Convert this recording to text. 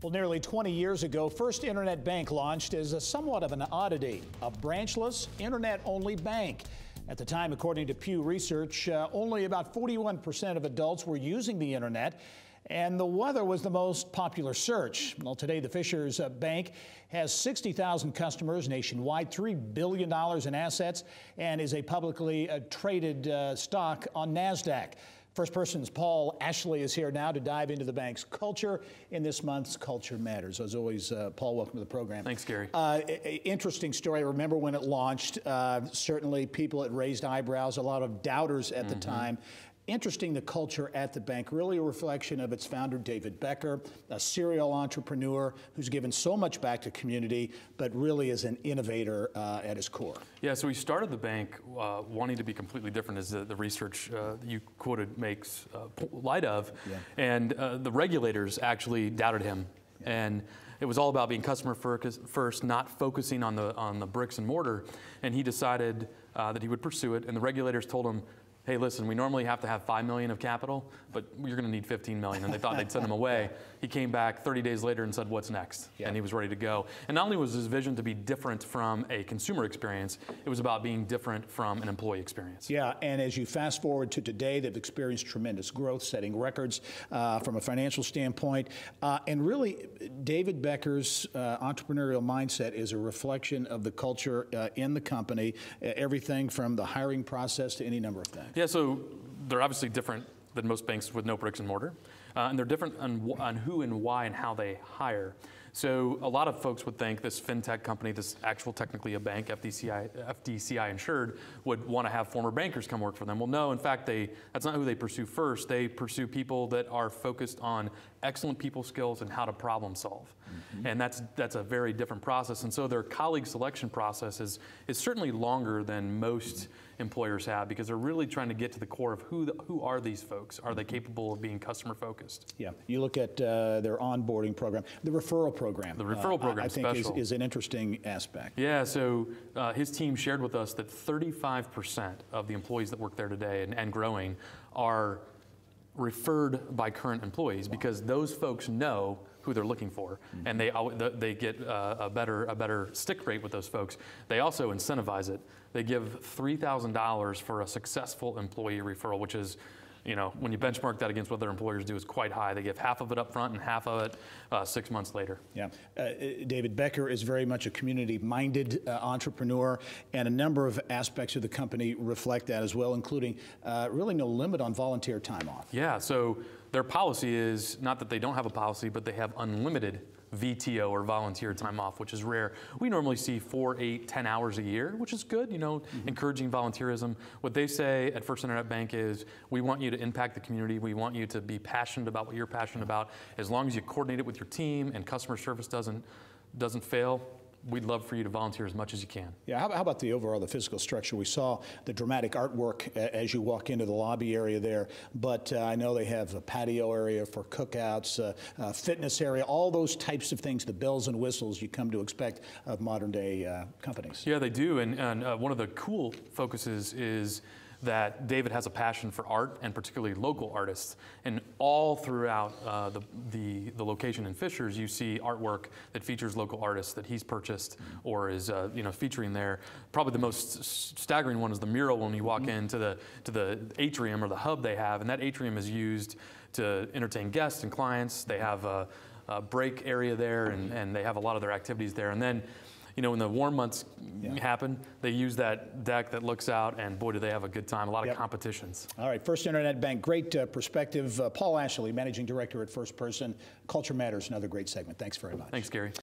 Well, nearly 20 years ago, First Internet Bank launched as somewhat of an oddity, a branchless, internet-only bank. At the time, according to Pew Research, only about 41% of adults were using the internet, and the weather was the most popular search. Well, today, the Fishers Bank has 60,000 customers nationwide, $3 billion in assets, and is a publicly traded stock on NASDAQ. First Person's Paul Ashley is here now to dive into the bank's culture in this month's Culture Matters. As always, Paul, welcome to the program. Thanks, Gary. Interesting story. I remember when it launched, certainly people had raised eyebrows, a lot of doubters at the time. Interesting, the culture at the bank, really a reflection of its founder, David Becker, a serial entrepreneur who's given so much back to community, but really is an innovator at his core. Yeah, so he started the bank wanting to be completely different, as the research you quoted makes light of. Yeah. And the regulators actually doubted him. Yeah. And it was all about being customer first, not focusing on the bricks and mortar. And he decided that he would pursue it. And the regulators told him, hey, listen, we normally have to have $5 million of capital, but you're going to need $15 million. And they thought they'd send him away. He came back 30 days later and said, what's next? Yeah. And he was ready to go. And not only was his vision to be different from a consumer experience, it was about being different from an employee experience. Yeah, and as you fast forward to today, they've experienced tremendous growth, setting records from a financial standpoint. And really, David Becker's entrepreneurial mindset is a reflection of the culture in the company, everything from the hiring process to any number of things. Yeah, so they're obviously different than most banks with no bricks and mortar. And they're different on who and why and how they hire. So a lot of folks would think this fintech company, this actual technically a bank, FDCI insured, would want to have former bankers come work for them. Well, no, in fact, that's not who they pursue first. They pursue people that are focused on excellent people skills and how to problem solve. And that's a very different process. And so their colleague selection process is certainly longer than most employers have, because they're really trying to get to the core of who are these folks? Are they capable of being customer focused? Yeah, you look at their onboarding program, the referral program. The referral program, I think is an interesting aspect. Yeah, so his team shared with us that 35% of the employees that work there today and growing are referred by current employees, because those folks know who they're looking for, and they get a better stick rate with those folks. They also incentivize it. They give $3,000 for a successful employee referral, which is, you know, when you benchmark that against what their employers do, is quite high. They give half of it up front and half of it 6 months later. Yeah, David Becker is very much a community-minded entrepreneur, and a number of aspects of the company reflect that as well, including really no limit on volunteer time off. Yeah, so their policy is not that they don't have a policy, but they have unlimited VTO, or volunteer time off, which is rare. We normally see 4, 8, 10 hours a year, which is good, you know, encouraging volunteerism. What they say at First Internet Bank is, we want you to impact the community. We want you to be passionate about what you're passionate about. As long as you coordinate it with your team and customer service doesn't fail, we'd love for you to volunteer as much as you can. Yeah, how about the physical structure? We saw the dramatic artwork as you walk into the lobby area there, but I know they have a patio area for cookouts, fitness area, all those types of things, the bells and whistles you come to expect of modern day companies. Yeah, they do, and one of the cool focuses is that David has a passion for art, and particularly local artists. And all throughout the location in Fishers, you see artwork that features local artists that he's purchased or is featuring there. Probably the most staggering one is the mural when you walk into the atrium, or the hub they have, and that atrium is used to entertain guests and clients. They have a break area there, and they have a lot of their activities there. And then, you know, when the warm months happen, they use that deck that looks out, and boy, do they have a good time. A lot of competitions. All right, First Internet Bank, great perspective. Paul Ashley, Managing Director at First Person. Culture Matters, another great segment. Thanks very much. Thanks, Gary.